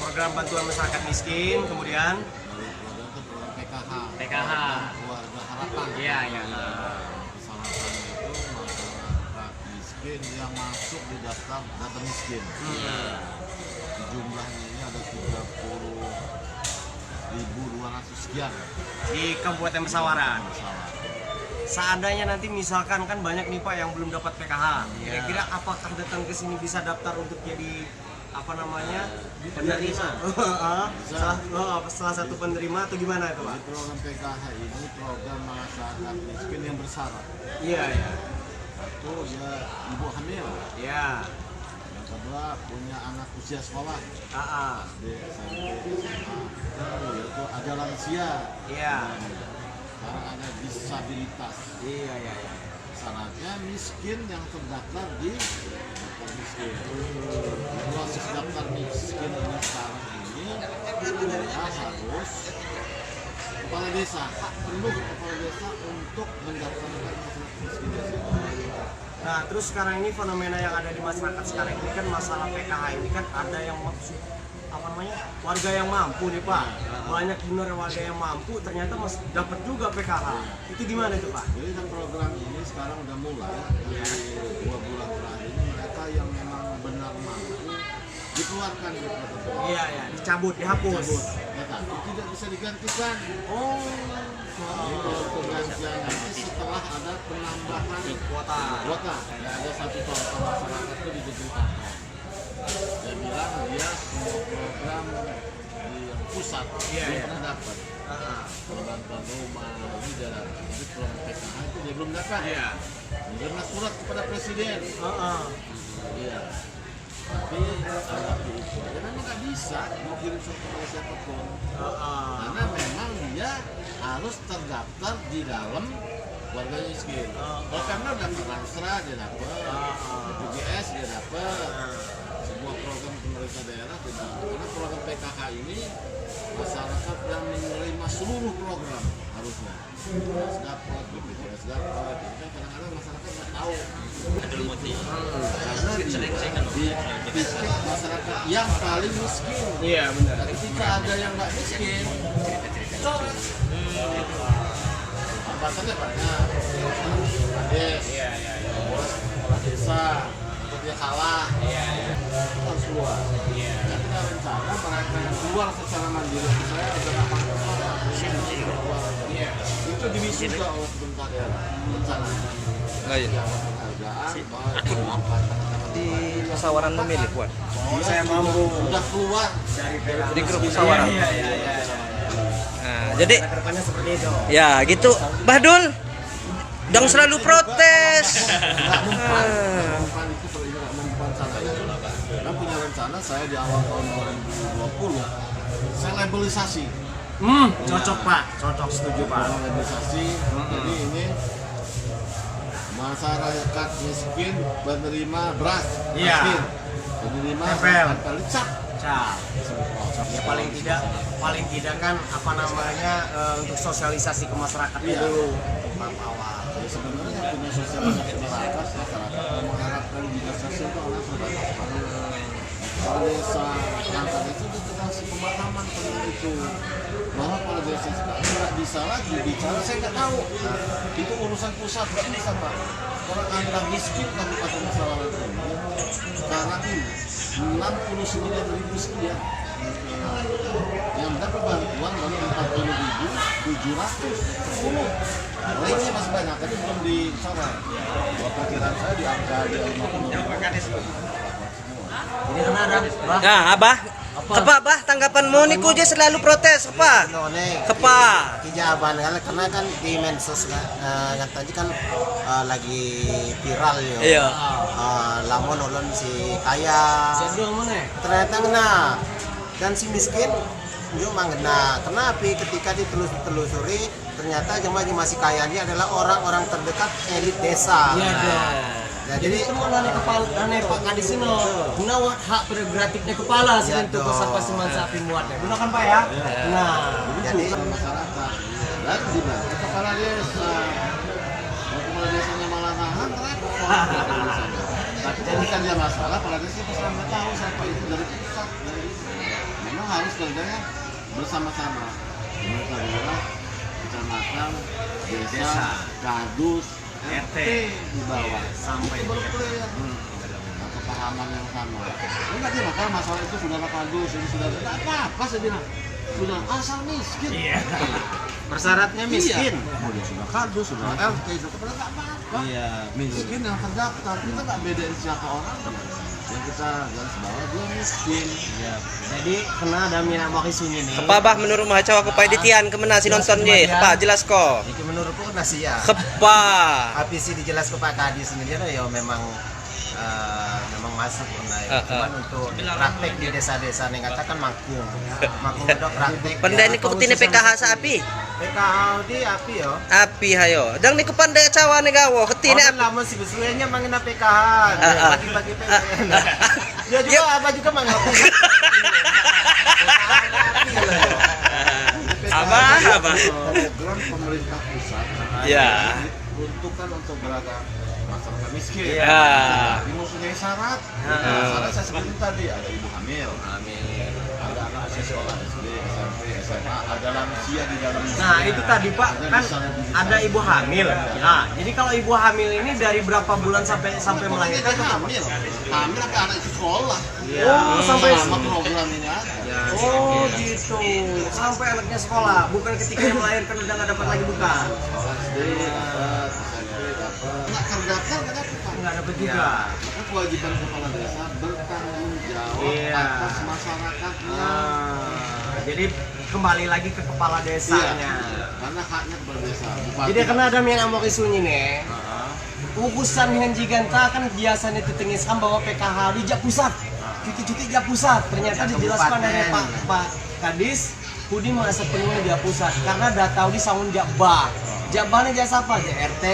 program bantuan masyarakat miskin, kemudian program itu program PKH. PKH. Keluarga harapan. Iya, iya. Salah satunya itu masyarakat miskin yang masuk di daftar data miskin. Jumlahnya ini ada 30.200 sekian Di Kabupaten Pesawaran. masalah. Seandainya nanti misalkan kan banyak nih Pak yang belum dapat PKH. Kira-kira apakah datang ke sini bisa daftar untuk jadi apa namanya penerima? Salah satu penerima atau gimana itu Pak? Jadi program PKH ini program masyarakat miskin yang bersyarat. Iya, iya. Satu ya ibu hamil. Iya. Yang kedua punya anak usia sekolah. SD, SMP, SMA. Yaitu ada lansia. Iya. Sekarang ada disabilitas. Iya, iya, iya. Syaratnya miskin yang terdaftar di daftar miskin. Proses daftar miskin ini sekarang ini ya harus kepala desa, hak penuh kepala desa untuk mendaftarkan masyarakat miskin desa. Nah, terus sekarang ini fenomena yang ada di masyarakat sekarang ini kan masalah PKH ini kan ada yang maksud apa namanya warga yang mampu nih Pak, banyak bener warga yang mampu ternyata masih dapat juga PKH. Itu gimana itu Pak? Jadi kan program ini sekarang udah mulai dari 2 bulan terakhir ini mereka yang memang benar mampu dikeluarkan dari program. Iya, iya, dicabut, dihapus. Tetapi tidak bisa digantikan. Oh, Jadi penggantian nanti setelah ada penambahan kuota. Ya, ada satu contoh masyarakat itu di Jakarta. Dia bilang dia semua program di pusat Iya, dia iya. pernah dapat. Bantuan rumah ini dia dapat. Jadi program PKH itu dia belum dapat. Iya. Dia pernah surat kepada presiden. Iya. Tapi itu ya memang nggak bisa mau kirim surat kepada siapapun. Karena memang dia harus terdaftar di dalam warga miskin. Kalau karena udah Transra dia dapat, BPJS dia dapat, semua program pemerintah daerah dia dapat. Karena program PKH ini masyarakat yang menerima seluruh program harusnya. BPJS dapat, BPJS dapat. Tapi kadang-kadang masyarakat nggak tahu. Karena di distrik masyarakat yang paling miskin. Iya, benar. Ketika ada yang nggak miskin, coret. Hambatannya banyak. Kades, Iya, iya, iya. kepala desa, dia kalah. Iya, iya. Itu harus keluar. Iya. Dan kita rencana mereka yang keluar secara mandiri. Saya ada 8 orang yang keluar. Iya. Itu diwisuda oleh pemerintah daerah. Rencananya. Penghargaan, Di Pesawaran memilih Wan. Oh, saya mampu sudah keluar dari PKH. Di grup Pesawaran. Iya, iya, iya. Nah, jadi Kedepannya seperti itu. ya gitu, Bahdul. Dong selalu protes. Mempan itu kalau ini nggak mempan saya. Karena punya rencana saya di awal tahun 2020 saya labelisasi. Cocok Pak, cocok, setuju Pak. Labelisasi. Jadi ini masyarakat miskin penerima beras Iya. miskin, penerima Tempel. cap. Cap. Ya paling tidak kan apa namanya untuk sosialisasi ke masyarakat Iya. dulu. Tahap awal. Jadi sebenarnya punya sosialisasi masyarakat mengharapkan dinas sosial itu orang terbatas. Kepala desa, perangkat desa itu dikasih pemahaman tentang itu bahwa kepala desa sekarang nggak bisa lagi bicara saya nggak tahu. Itu urusan pusat nggak bisa Pak. Kalau anda miskin Kabupaten Pesawaran ini sekarang ini 69.000 sekian yang mendapat bantuan baru 40.710. Lainnya masih banyak, tapi belum dicapai. Perkiraan saya di angka 50. Ini kena ada, Bah. Nah, Abah. Apa Abah tanggapanmu niku je selalu protes apa? Kepa. Kijaban karena kan di medsos yang tadi kan lagi viral yo. Iya. Lamun ulun si kaya Sedang mana? ternyata kena dan si miskin juga mangena. Kenapa? Ketika ditelusuri ternyata jemaah masih kayanya adalah orang-orang terdekat elit desa. Iya, Jadi itu mana kepala aneh Pak Kadis ini guna hak prerogatifnya kepala sih Ya, untuk dong. sampai seman sapi muatnya. Gunakan Pak ya. Nah, jadi Masyarakat dan di mana kepala desa, kepala desanya malah nahan repot. Tapi jadi kan dia masalah kepala desa pas nggak tahu siapa itu dari pusat dari itu. Memang harus kerjanya bersama-sama. Pemerintah daerah, kecamatan, desa, kadus, RT di bawah Sampai itu baru clear. Kepahaman yang sama. Enggak dia makanya masalah itu saudara kadus, ini saudara enggak apa-apa saya bilang. Sudah asal miskin. Iya. Persyaratnya miskin. Iya. Oh, dia sudah kadus, sudah RT, sudah kepada enggak apa-apa. Iya, Miskin yang terdaftar, kita nggak bedain siapa orang. Yang kita garis bawah dia miskin. Iya. Jadi kena ada mina makisunya nih. Kepa bah menurut mahasiswa kepa editian kemana si nonton je. Kepa jelas ko. Jadi menurutku kena sih ya. Kepa. Tapi sih dijelas ke Pak Kadi sendiri ya memang memang masuk ya. Cuman untuk praktek di desa-desa yang katakan makung udah praktek. Pandai ni kuputine PKH sa api. PKH di api yo. Api hayo. Dang ni kupandai cawa ni gawo. Ketine Orang api. lama sih besuenya mangena PKH. Bagi-bagi PKH. Dia juga apa juga mengaku. Abah. Program pemerintah pusat. Ya. Diperuntukkan untuk beragam masyarakat miskin. Ya. Tapi mempunyai syarat. Syarat saya sebutin tadi ada ibu hamil. Ada anak usia sekolah SD, SMP, SMA, ada lansia di dalam. Nah itu tadi Pak, kan ada ibu hamil. Nah jadi kalau ibu hamil ini dari berapa bulan sampai melahirkan itu apa? hamil sampai anak itu sekolah. Oh sampai Sama program ini ada. oh gitu, sampai anaknya sekolah, bukan ketika yang melahirkan udah nggak dapat lagi bukan? SD dapat, SMP dapat. Nggak terdaftar nggak dapat Pak. Nggak dapat juga. Maka kewajiban kepala desa bertanggung jawab Iya. atas masyarakatnya. Jadi kembali lagi ke kepala desanya. Karena haknya kepala desa. Bupati. Jadi karena ada yang amok isunya nih. Ugusan Hanji Ganta kan biasanya ditengiskan bahwa PKH di Jak Pusat. Cuti-cuti Jak Pusat. Ternyata dijelaskan dari Pak Kadis, Pudi merasa penuh Jak Pusat karena data di sangun Jakba. Jakba ini jasa apa? RT,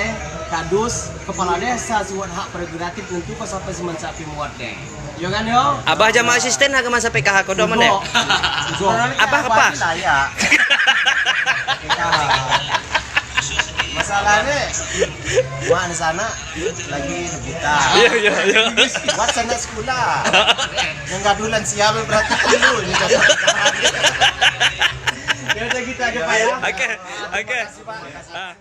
Kadus, kepala desa siwat hak prerogatif tentu pas sampai siman sapi muat deh. Yo kan yo? Abah jama asisten haga masa PKH ko do mane. Abah kepa. Saya. PKH. Masalahnya, mak di sana lagi rebutan. Iya. Buat sana sekolah. Yang gadulan siapa berarti dulu. Ya udah gitu aja Pak ya. Oke. Terima kasih, Pak. Ah.